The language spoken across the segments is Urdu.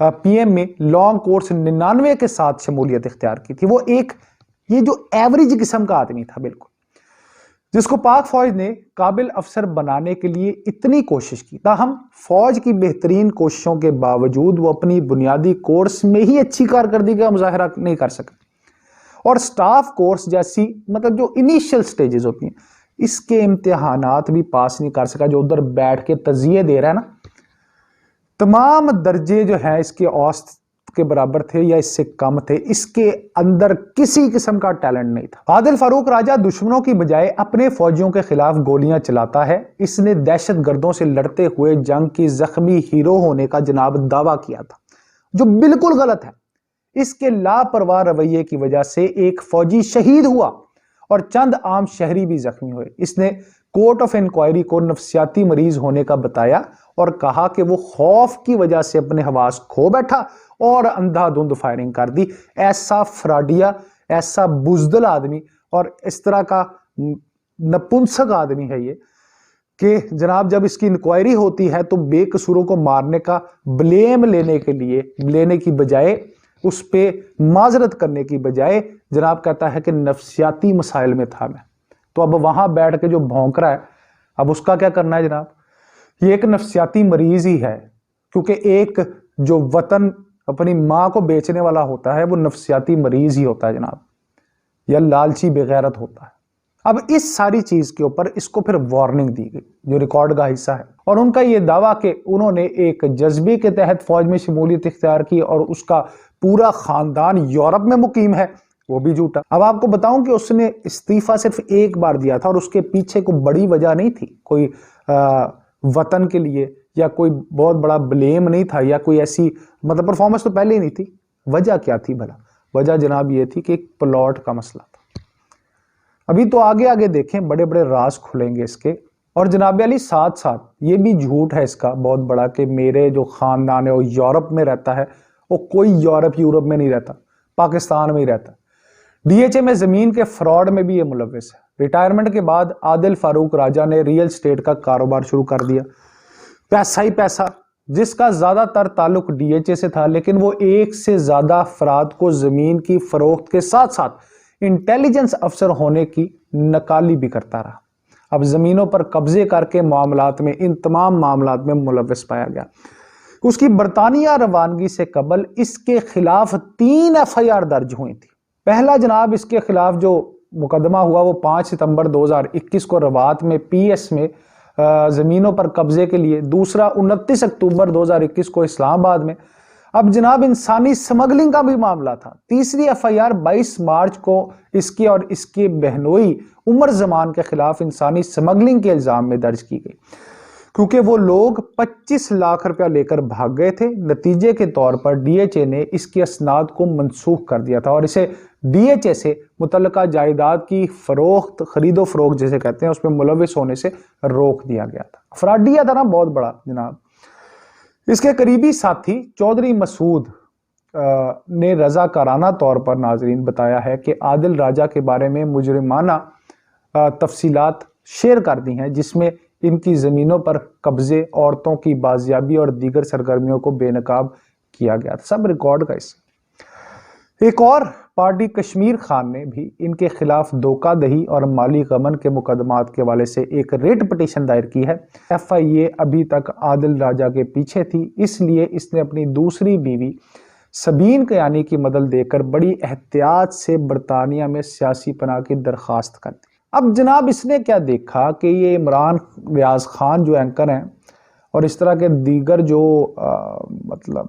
پی ایم میں لانگ کورس 99 کے ساتھ شمولیت اختیار کی تھی. وہ ایک یہ جو ایوریج قسم کا آدمی تھا بالکل، جس کو پاک فوج نے قابل افسر بنانے کے لیے اتنی کوشش کی. تاہم فوج کی بہترین کوششوں کے باوجود وہ اپنی بنیادی کورس میں ہی اچھی کارکردگی کا مظاہرہ نہیں کر سکا، اور سٹاف کورس جیسی مطلب جو انیشل سٹیجز ہوتی ہیں اس کے امتحانات بھی پاس نہیں کر سکا. جو ادھر بیٹھ کے تجزیے دے رہا ہے نا، تمام درجے جو ہیں اس کے اوسط کے برابر تھے یا اس سے کم تھے. اس کے اندر کسی قسم کا ٹیلنٹ نہیں تھا. عادل فاروق راجہ دشمنوں کی بجائے اپنے فوجیوں کے خلاف گولیاں چلاتا ہے. اس نے دہشت گردوں سے لڑتے ہوئے جنگ کی زخمی ہیرو ہونے کا جناب دعویٰ کیا تھا، جو بالکل غلط ہے. اس کے لاپرواہ رویے کی وجہ سے ایک فوجی شہید ہوا اور چند عام شہری بھی زخمی ہوئے. اس نے کورٹ آف انکوائری کو نفسیاتی مریض ہونے کا بتایا اور کہا کہ وہ خوف کی وجہ سے اپنے حواس کھو بیٹھا اور اندھا دھند فائرنگ کر دی. ایسا فراڈیا، ایسا بزدل آدمی اور اس طرح کا نپنسک آدمی ہے یہ کہ جناب جب اس کی انکوائری ہوتی ہے تو بے قصوروں کو مارنے کا بلیم لینے کی بجائے، اس پہ معذرت کرنے کی بجائے جناب کہتا ہے کہ نفسیاتی مسائل میں تھا میں. تو اب وہاں بیٹھ کے جو بھونک رہا ہے، اب اس کا کیا کرنا ہے جناب؟ یہ ایک نفسیاتی مریض ہی ہے، کیونکہ ایک جو وطن اپنی ماں کو بیچنے والا ہوتا ہے وہ نفسیاتی مریض ہی ہوتا ہے جناب، یا لالچی بغیرت ہوتا ہے. اب اس ساری چیز کے اوپر اس کو پھر وارننگ دی گئی جو ریکارڈ کا حصہ ہے، اور ان کا یہ دعویٰ کہ انہوں نے ایک جذبے کے تحت فوج میں شمولیت اختیار کی اور اس کا پورا خاندان یورپ میں مقیم ہے، وہ بھی جھوٹا. اب آپ کو بتاؤں کہ اس نے استعفیٰ صرف ایک بار دیا تھا، اور اس کے پیچھے کوئی بڑی وجہ نہیں تھی، کوئی وطن کے لیے یا کوئی بہت بڑا بلیم نہیں تھا، یا کوئی ایسی مطلب پرفارمنس تو پہلے ہی نہیں تھی. وجہ کیا تھی بھلا؟ وجہ جناب یہ تھی کہ ایک پلاٹ کا مسئلہ تھا. ابھی تو آگے دیکھیں بڑے بڑے راز کھلیں گے اس کے. اور جناب علی ساتھ ساتھ یہ بھی جھوٹ ہے اس کا بہت بڑا کہ میرے جو خاندان ہے وہ یورپ میں رہتا ہے. وہ کوئی یورپ میں نہیں رہتا، پاکستان میں ہی رہتا. ڈی ایچ اے میں زمین کے فراڈ میں بھی یہ ملوث ہے. ریٹائرمنٹ کے بعد عادل فاروق راجہ نے ریئل اسٹیٹ کا کاروبار شروع کر دیا. پیسہ ہی پیسہ، جس کا زیادہ تر تعلق ڈی ایچ اے سے تھا، لیکن وہ ایک سے زیادہ افراد کو زمین کی فروخت کے ساتھ ساتھ انٹیلیجنس افسر ہونے کی نکالی بھی کرتا رہا. اب زمینوں پر قبضے کر کے معاملات میں، ان تمام معاملات میں ملوث پایا گیا. اس کی برطانیہ روانگی سے قبل اس کے خلاف 3 FIR درج ہوئی تھی. پہلا جناب اس کے خلاف جو مقدمہ ہوا وہ 5 ستمبر 2021 کو روات میں پی ایس میں زمینوں پر قبضے کے لیے. دوسرا 29 اکتوبر 2021 کو اسلام آباد میں. اب جناب انسانی سمگلنگ کا بھی معاملہ تھا. تیسری FIR 22 مارچ کو اس کی اور اس کے بہنوئی عمر زمان کے خلاف انسانی سمگلنگ کے الزام میں درج کی گئی، کیونکہ وہ لوگ 25 لاکھ روپیہ لے کر بھاگ گئے تھے. نتیجے کے طور پر ڈی ایچ اے نے اس کی اسناد کو منسوخ کر دیا تھا اور اسے ڈی ایچ اے سے متعلقہ جائیداد کی فروخت، خرید و فروخت جسے کہتے ہیں، اس میں ملوث ہونے سے روک دیا گیا تھا. فراڈیا تھا نا بہت بڑا جناب. اس کے قریبی ساتھی چودھری مسعود نے رضاکارانہ طور پر ناظرین بتایا ہے کہ عادل راجہ کے بارے میں مجرمانہ تفصیلات شیئر کر دی ہیں، جس میں ان کی زمینوں پر قبضے، عورتوں کی بازیابی اور دیگر سرگرمیوں کو بے نقاب کیا گیا تھا. سب ریکارڈ کا حصہ. ایک اور پارٹی کشمیر خان نے بھی ان کے خلاف دھوکہ دہی اور مالی غبن کے مقدمات کے حوالے سے ایک ریٹ پٹیشن دائر کی ہے. FIA ابھی تک عادل راجہ کے پیچھے تھی، اس لیے اس نے اپنی دوسری بیوی سبین کیانی کی مدد دے کر بڑی احتیاط سے برطانیہ میں سیاسی پناہ کی درخواست کر دی. اب جناب اس نے کیا دیکھا کہ یہ عمران ریاض خان جو اینکر ہیں اور اس طرح کے دیگر جو مطلب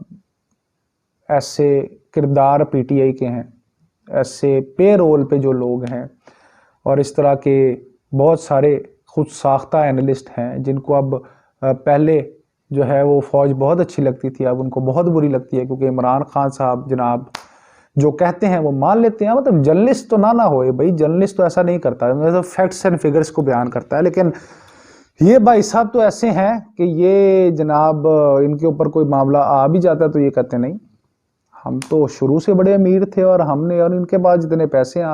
ایسے کردار پی ٹی آئی کے ہیں، ایسے پے رول پہ جو لوگ ہیں، اور اس طرح کے بہت سارے خود ساختہ اینالسٹ ہیں جن کو اب پہلے جو ہے وہ فوج بہت اچھی لگتی تھی، اب ان کو بہت بری لگتی ہے، کیونکہ عمران خان صاحب جناب جو کہتے ہیں وہ مان لیتے ہیں. مطلب جرنلسٹ تو نہ ہوئے بھائی، جرنلسٹ تو ایسا نہیں کرتا، فیکٹس اینڈ فگرز کو بیان کرتا ہے. لیکن یہ بھائی صاحب تو ایسے ہیں کہ یہ جناب ان کے اوپر کوئی معاملہ آ بھی جاتا ہے تو یہ کہتے نہیں ہم تو شروع سے بڑے امیر تھے اور ہم نے، اور ان کے پاس جتنے پیسے ہیں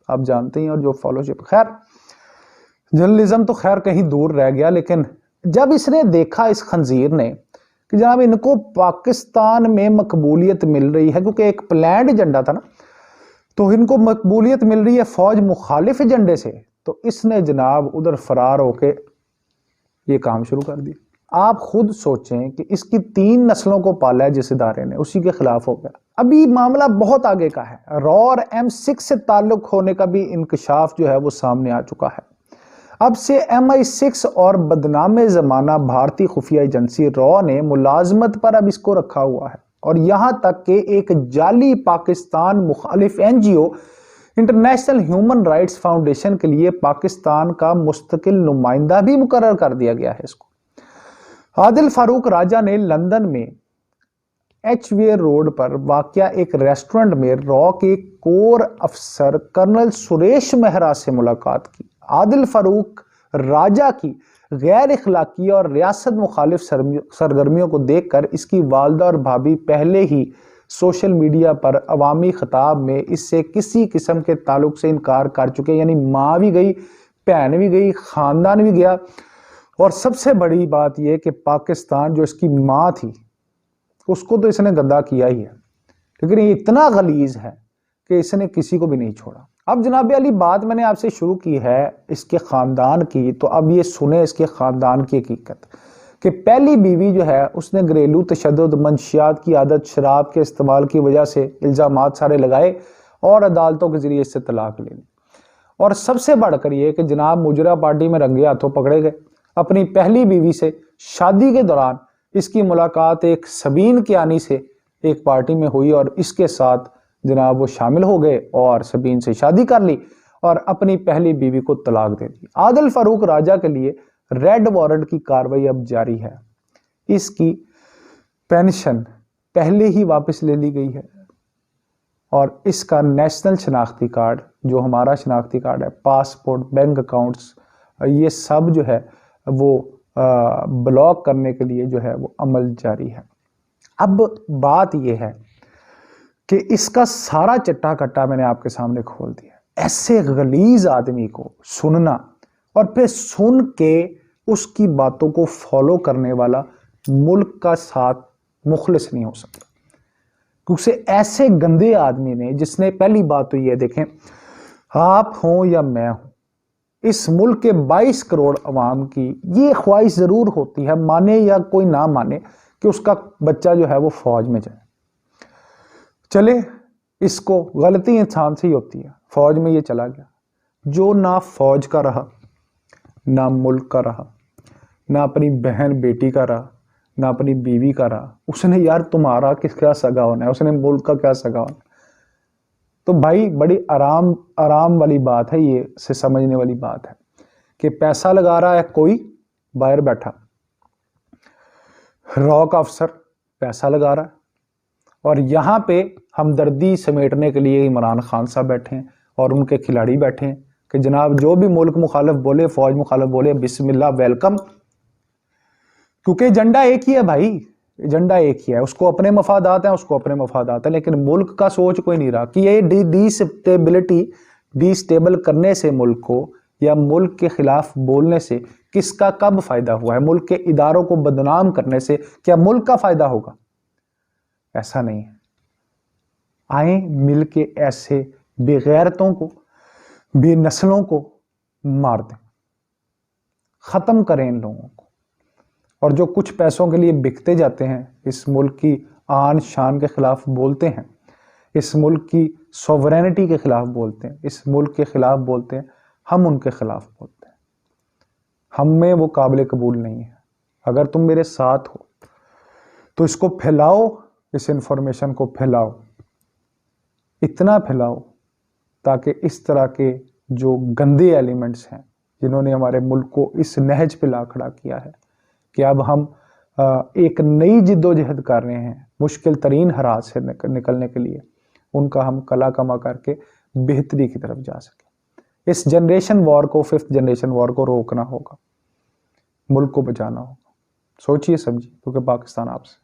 آپ جانتے ہیں، اور جو فالوشپ. خیر جرنلزم تو خیر کہیں دور رہ گیا. لیکن جب اس نے دیکھا، اس خنزیر نے کہ جناب ان کو پاکستان میں مقبولیت مل رہی ہے، کیونکہ ایک پلانڈ ایجنڈا تھا نا، تو ان کو مقبولیت مل رہی ہے فوج مخالف ایجنڈے سے، تو اس نے جناب ادھر فرار ہو کے یہ کام شروع کر دیا۔ آپ خود سوچیں کہ اس کی 3 نسلوں کو پالا ہے جس ادارے نے، اسی کے خلاف ہو گیا۔ ابھی معاملہ بہت آگے کا ہے، را اور M6 سے تعلق ہونے کا بھی انکشاف جو ہے وہ سامنے آ چکا ہے۔ اب سے MI6 اور بدنام زمانہ بھارتی خفیہ ایجنسی را نے ملازمت پر اب اس کو رکھا ہوا ہے، اور یہاں تک کہ ایک جعلی پاکستان مخالف NGO international human rights foundation کے لیے پاکستان کا مستقل نمائندہ بھی مقرر کر دیا گیا ہے اس کو۔ عادل فاروق راجہ نے لندن میں ایچ ویئر روڈ پر واقع ایک ریسٹورنٹ میں را کے کور افسر کرنل سریش مہرا سے ملاقات کی۔ عادل فاروق راجہ کی غیر اخلاقی اور ریاست مخالف سرگرمیوں کو دیکھ کر اس کی والدہ اور بھابھی پہلے ہی سوشل میڈیا پر عوامی خطاب میں اس سے کسی قسم کے تعلق سے انکار کر چکے، یعنی ماں بھی گئی، بہن بھی گئی، خاندان بھی گیا، اور سب سے بڑی بات یہ کہ پاکستان جو اس کی ماں تھی اس کو تو اس نے گندا کیا ہی ہے، لیکن یہ اتنا غلیظ ہے کہ اس نے کسی کو بھی نہیں چھوڑا۔ اب جناب علی بات میں نے آپ سے شروع کی ہے اس کے خاندان کی، تو اب یہ سنیں اس کے خاندان کی حقیقت کہ پہلی بیوی جو ہے اس نے گھریلو تشدد، منشیات کی عادت، شراب کے استعمال کی وجہ سے الزامات سارے لگائے اور عدالتوں کے ذریعے اس سے طلاق لے لی، اور سب سے بڑھ کر یہ کہ جناب مجرا پارٹی میں رنگے ہاتھوں پکڑے گئے۔ اپنی پہلی بیوی سے شادی کے دوران اس کی ملاقات ایک سبین کیانی سے ایک پارٹی میں ہوئی، اور اس کے ساتھ جناب وہ شامل ہو گئے اور سبین سے شادی کر لی اور اپنی پہلی بیوی کو طلاق دے دی۔ عادل فاروق راجہ کے لیے ریڈ وارنٹ کی کارروائی اب جاری ہے، اس کی پینشن پہلے ہی واپس لے لی گئی ہے، اور اس کا نیشنل شناختی کارڈ جو ہمارا شناختی کارڈ ہے، پاسپورٹ، بینک اکاؤنٹس، یہ سب جو ہے وہ بلاک کرنے کے لیے جو ہے وہ عمل جاری ہے۔ اب بات یہ ہے کہ اس کا سارا چٹا کٹا میں نے آپ کے سامنے کھول دیا۔ ایسے غلیظ آدمی کو سننا اور پھر سن کے اس کی باتوں کو فالو کرنے والا ملک کا ساتھ مخلص نہیں ہو سکتا، کیونکہ ایسے گندے آدمی نے، جس نے پہلی بات تو یہ دیکھیں، آپ ہوں یا میں ہوں، اس ملک کے 22 کروڑ عوام کی یہ خواہش ضرور ہوتی ہے، مانے یا کوئی نہ مانے، کہ اس کا بچہ جو ہے وہ فوج میں جائے۔ چلے، اس کو غلطی انسان سے ہی ہوتی ہے، فوج میں یہ چلا گیا، جو نہ فوج کا رہا، نہ ملک کا رہا، نہ اپنی بہن بیٹی کا رہا، نہ اپنی بیوی کا رہا، اس نے یار تمہارا کیا سگا ہونا ہے، اس نے ملک کا کیا سگا ہونا ہے۔ تو بھائی بڑی آرام والی بات ہے، یہ سے سمجھنے والی بات ہے کہ پیسہ لگا رہا ہے کوئی باہر بیٹھا، را کا افسر پیسہ لگا رہا ہے، اور یہاں پہ ہمدردی سمیٹنے کے لیے عمران خان صاحب بیٹھے ہیں اور ان کے کھلاڑی بیٹھے ہیں کہ جناب جو بھی ملک مخالف بولے، فوج مخالف بولے، بسم اللہ، ویلکم، کیونکہ ایجنڈا ایک ہی ہے بھائی، ایجنڈا ایک ہی ہے، اس کو اپنے مفادات ہیں، اس کو اپنے مفادات ہیں، لیکن ملک کا سوچ کوئی نہیں رہا کہ یہ ڈی سٹیبل کرنے سے ملک کو، یا ملک کے خلاف بولنے سے کس کا کب فائدہ ہوا ہے، ملک کے اداروں کو بدنام کرنے سے کیا ملک کا فائدہ ہوگا؟ ایسا نہیں ہے۔ آئیں مل کے ایسے بے غیرتوں کو، بے نسلوں کو مار دیں، ختم کریں ان لوگوں کو، اور جو کچھ پیسوں کے لیے بکتے جاتے ہیں، اس ملک کی آن شان کے خلاف بولتے ہیں، اس ملک کی سوورینٹی کے خلاف بولتے ہیں، اس ملک کے خلاف بولتے ہیں، ہم ان کے خلاف بولتے ہیں، ہم میں وہ قابل قبول نہیں ہے۔ اگر تم میرے ساتھ ہو تو اس کو پھیلاؤ، اس انفارمیشن کو پھیلاؤ، اتنا پھیلاؤ تاکہ اس طرح کے جو گندے ایلیمنٹس ہیں، جنہوں نے ہمارے ملک کو اس نہج پہ لا کھڑا کیا ہے کہ اب ہم ایک نئی جد و جہد کر رہے ہیں مشکل ترین حالات سے نکلنے کے لیے، ان کا ہم کلا کما کر کے بہتری کی طرف جا سکیں۔ اس جنریشن وار کو، 5th جنریشن وار کو روکنا ہوگا، ملک کو بچانا ہوگا۔ سوچئے سمجھیے، کیونکہ پاکستان آپ سے